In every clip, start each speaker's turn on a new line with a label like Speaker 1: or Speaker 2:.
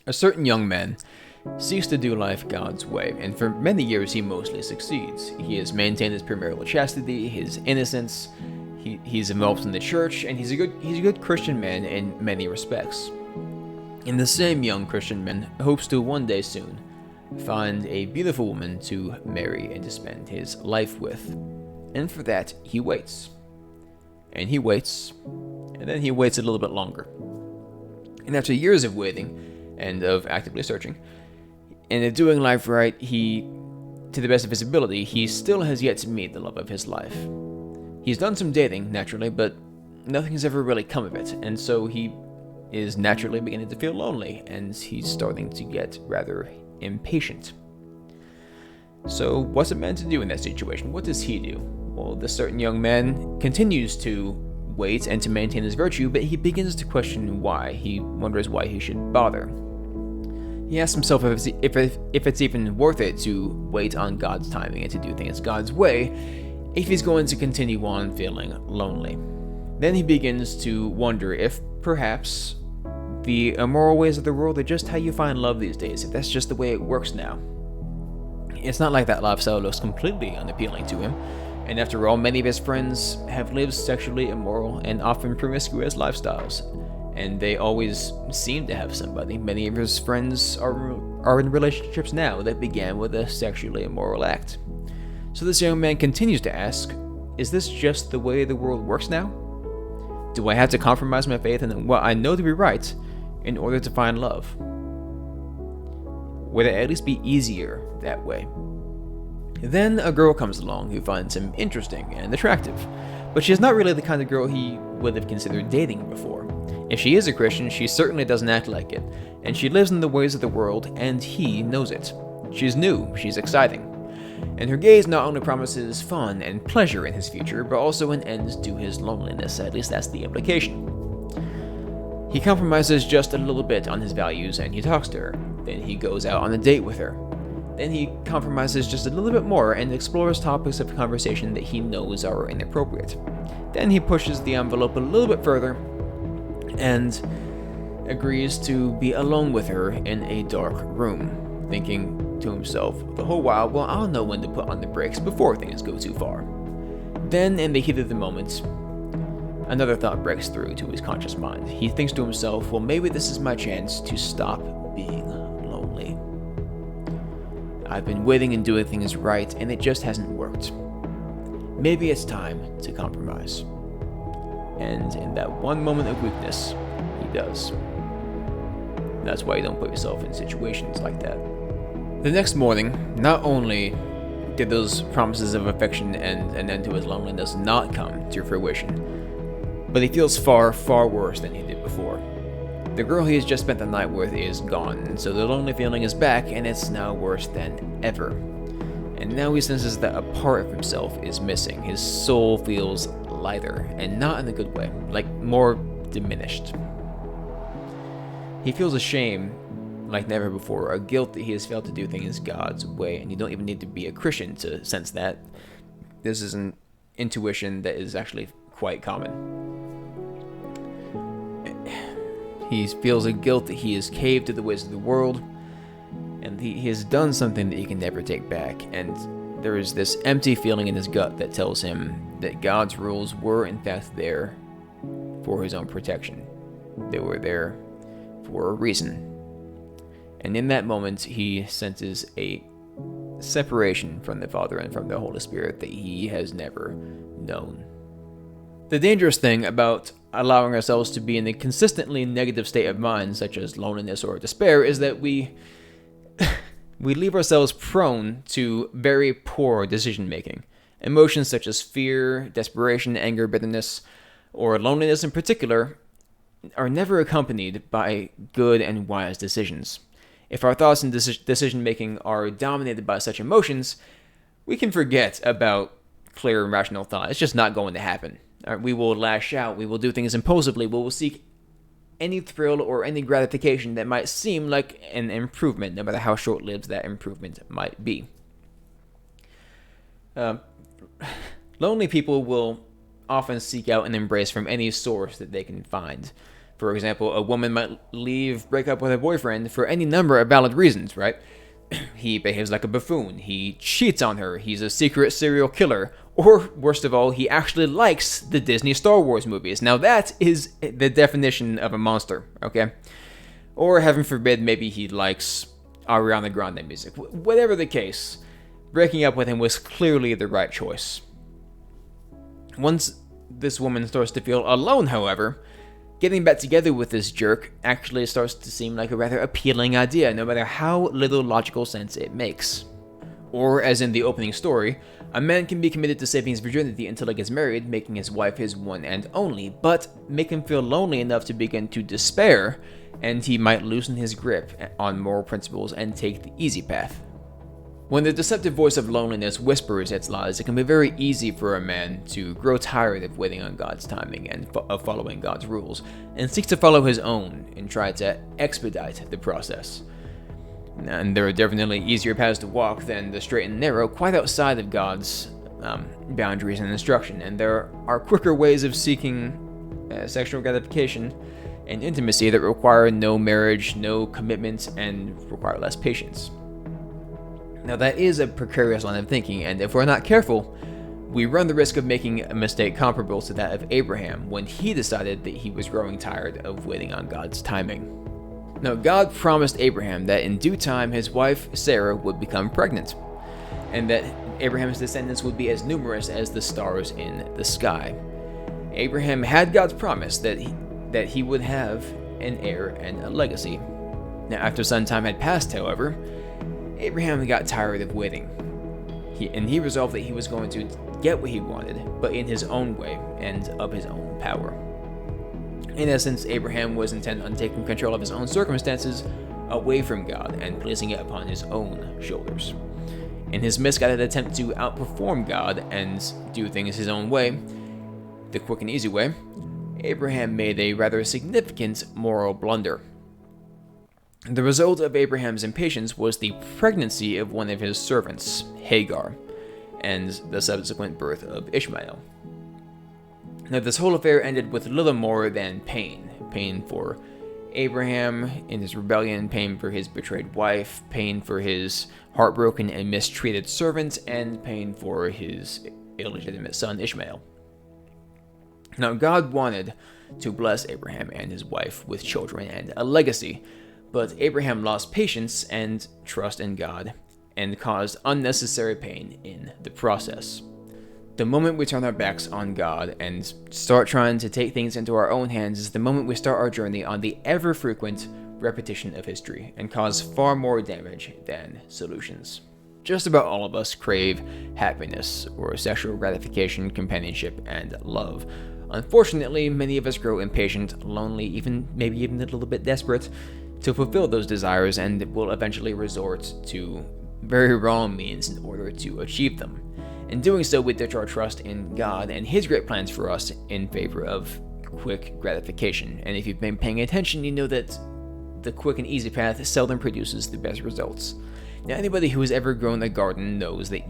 Speaker 1: A certain young man seeks to do life God's way, and for many years he mostly succeeds. He has maintained his premarital chastity, his innocence, he's involved in the church, and he's a good Christian man in many respects. And the same young Christian man hopes to one day soon find a beautiful woman to marry and to spend his life with. And for that, he waits. And he waits, and then he waits a little bit longer. And after years of waiting and of actively searching, and of doing life right, to the best of his ability, he still has yet to meet the love of his life. He's done some dating, naturally, but nothing's ever really come of it, and so he is naturally beginning to feel lonely, and he's starting to get rather impatient. So what's a man to do in that situation? What does he do? Well, this certain young man continues to wait and to maintain his virtue, but he begins to question why. He wonders why he should bother. He asks himself if it's even worth it to wait on God's timing and to do things God's way if he's going to continue on feeling lonely. Then he begins to wonder if perhaps the immoral ways of the world are just how you find love these days, if that's just the way it works now. It's not like that lifestyle looks completely unappealing to him, and after all, many of his friends have lived sexually immoral and often promiscuous lifestyles, and they always seem to have somebody. Many of his friends are in relationships now that began with a sexually immoral act. So this young man continues to ask, is this just the way the world works now? Do I have to compromise my faith in what I know to be right in order to find love? Would it at least be easier that way? Then a girl comes along who finds him interesting and attractive, but she's not really the kind of girl he would have considered dating before. If she is a Christian, she certainly doesn't act like it, and she lives in the ways of the world, and he knows it. She's new, she's exciting, and her gaze not only promises fun and pleasure in his future, but also an end to his loneliness, at least that's the implication. He compromises just a little bit on his values and he talks to her. Then he goes out on a date with her. Then he compromises just a little bit more and explores topics of conversation that he knows are inappropriate. Then he pushes the envelope a little bit further and agrees to be alone with her in a dark room, thinking to himself the whole while, well, I'll know when to put on the brakes before things go too far. Then, in the heat of the moment, another thought breaks through to his conscious mind. He thinks to himself, well, maybe this is my chance to stop being lonely. I've been waiting and doing things right, and it just hasn't worked. Maybe it's time to compromise. And in that one moment of weakness, he does. That's why you don't put yourself in situations like that. The next morning, not only did those promises of affection and an end to his loneliness not come to fruition, but he feels far, far worse than he did before. The girl he has just spent the night with is gone, and so the lonely feeling is back, and it's now worse than ever. And now he senses that a part of himself is missing. His soul feels lighter, and not in a good way, like more diminished. He feels a shame like never before, a guilt that he has failed to do things God's way, and you don't even need to be a Christian to sense that. This is an intuition that is actually quite common. He feels a guilt that he has caved to the ways of the world, and he has done something that he can never take back, and there is this empty feeling in his gut that tells him that God's rules were in fact there for his own protection. They were there for a reason. And in that moment, he senses a separation from the Father and from the Holy Spirit that he has never known. The dangerous thing about allowing ourselves to be in a consistently negative state of mind, such as loneliness or despair, is that we leave ourselves prone to very poor decision-making. Emotions such as fear, desperation, anger, bitterness, or loneliness in particular are never accompanied by good and wise decisions. If our thoughts and decision-making are dominated by such emotions, we can forget about clear and rational thought. It's just not going to happen. We will lash out, we will do things impulsively, we will seek any thrill or any gratification that might seem like an improvement, no matter how short-lived that improvement might be. Lonely people will often seek out an embrace from any source that they can find. For example, a woman might break up with her boyfriend for any number of valid reasons, right? He behaves like a buffoon, he cheats on her, he's a secret serial killer, or worst of all, he actually likes the Disney Star Wars movies. Now that is the definition of a monster, okay? Or heaven forbid, maybe he likes Ariana Grande music. Whatever the case, breaking up with him was clearly the right choice. Once this woman starts to feel alone, however, getting back together with this jerk actually starts to seem like a rather appealing idea, no matter how little logical sense it makes. Or, as in the opening story, a man can be committed to saving his virginity until he gets married, making his wife his one and only, but make him feel lonely enough to begin to despair, and he might loosen his grip on moral principles and take the easy path. When the deceptive voice of loneliness whispers its lies, it can be very easy for a man to grow tired of waiting on God's timing and of following God's rules, and seek to follow his own and try to expedite the process. And there are definitely easier paths to walk than the straight and narrow, quite outside of God's boundaries and instruction, and there are quicker ways of seeking sexual gratification and intimacy that require no marriage, no commitment, and require less patience. Now that is a precarious line of thinking, and if we're not careful, we run the risk of making a mistake comparable to that of Abraham when he decided that he was growing tired of waiting on God's timing. Now, God promised Abraham that in due time his wife Sarah would become pregnant, and that Abraham's descendants would be as numerous as the stars in the sky. Abraham had God's promise that he would have an heir and a legacy. Now, after some time had passed, however, Abraham got tired of waiting. He resolved that he was going to get what he wanted, but in his own way and of his own power. In essence, Abraham was intent on taking control of his own circumstances away from God and placing it upon his own shoulders. In his misguided attempt to outperform God and do things his own way, the quick and easy way, Abraham made a rather significant moral blunder. The result of Abraham's impatience was the pregnancy of one of his servants, Hagar, and the subsequent birth of Ishmael. Now, this whole affair ended with little more than pain. Pain for Abraham in his rebellion, pain for his betrayed wife, pain for his heartbroken and mistreated servant, and pain for his illegitimate son, Ishmael. Now, God wanted to bless Abraham and his wife with children and a legacy, but Abraham lost patience and trust in God and caused unnecessary pain in the process. The moment we turn our backs on God and start trying to take things into our own hands is the moment we start our journey on the ever-frequent repetition of history and cause far more damage than solutions. Just about all of us crave happiness or sexual gratification, companionship, and love. Unfortunately, many of us grow impatient, lonely, maybe even a little bit desperate to fulfill those desires, and will eventually resort to very wrong means in order to achieve them. In doing so, we ditch our trust in God and His great plans for us in favor of quick gratification. And if you've been paying attention, you know that the quick and easy path seldom produces the best results. Now, anybody who has ever grown a garden knows that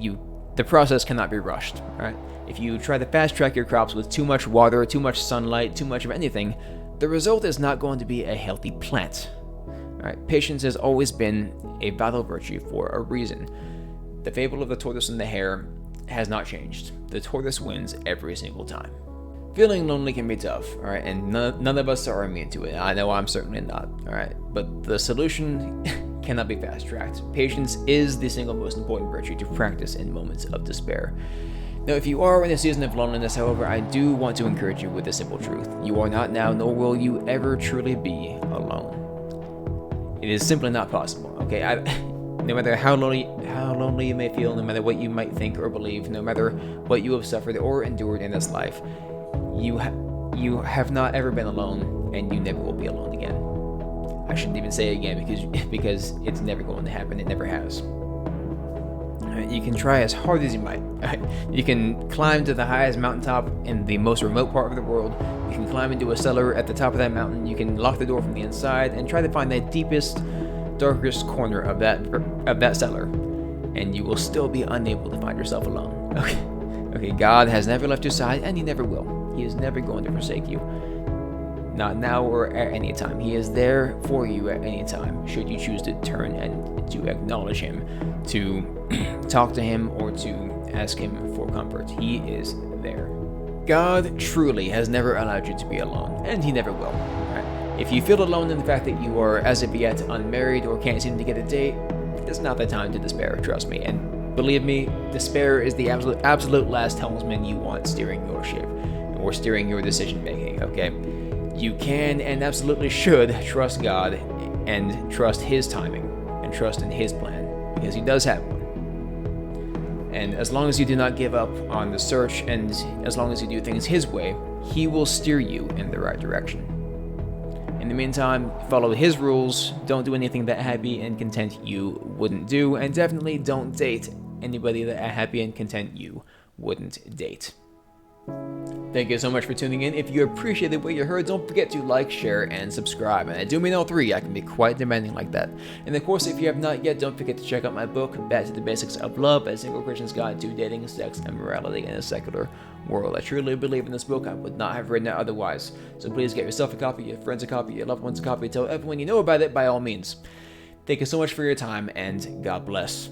Speaker 1: the process cannot be rushed. Right? If you try to fast track your crops with too much water, too much sunlight, too much of anything, the result is not going to be a healthy plant. Right? Patience has always been a vital virtue for a reason. The fable of the tortoise and the hare has not changed. The tortoise wins every single time. Feeling lonely can be tough, alright, and none of us are immune to it. I know I'm certainly not, alright, but the solution cannot be fast-tracked. Patience is the single most important virtue to practice in moments of despair. Now, if you are in a season of loneliness, however, I do want to encourage you with the simple truth. You are not now, nor will you ever truly be alone. It is simply not possible, okay? No matter how lonely you may feel, no matter what you might think or believe, no matter what you have suffered or endured in this life, you have not ever been alone, and you never will be alone again. I shouldn't even say it again because it's never going to happen. It never has. You can try as hard as you might. You can climb to the highest mountaintop in the most remote part of the world. You can climb into a cellar at the top of that mountain. You can lock the door from the inside and try to find the deepest, darkest corner of that cellar, and you will still be unable to find yourself alone. Okay, God has never left your side, and He never will. He is never going to forsake you. not now or at any time. He is there for you at any time, should you choose to turn and to acknowledge him, to talk to him, or to ask him for comfort. He is there. God truly has never allowed you to be alone, and he never will. Right? If you feel alone in the fact that you are as of yet unmarried or can't seem to get a date, it's not the time to despair, trust me. And believe me, despair is the absolute last helmsman you want steering your ship or steering your decision making, okay? You can and absolutely should trust God and trust his timing and trust in his plan, because he does have one. And as long as you do not give up on the search, and as long as you do things his way, he will steer you in the right direction. In the meantime, follow his rules, don't do anything that happy and content you wouldn't do, and definitely don't date anybody that happy and content you wouldn't date. Thank you so much for tuning in. If you appreciated what you heard, don't forget to like, share, and subscribe. And I do mean all three. I can be quite demanding like that. And of course, if you have not yet, don't forget to check out my book, Back to the Basics of Love, A Single Christian's Guide to Dating, Sex, and Morality in a Secular World. I truly believe in this book. I would not have written it otherwise. So please get yourself a copy, your friends a copy, your loved ones a copy. Tell everyone you know about it by all means. Thank you so much for your time, and God bless.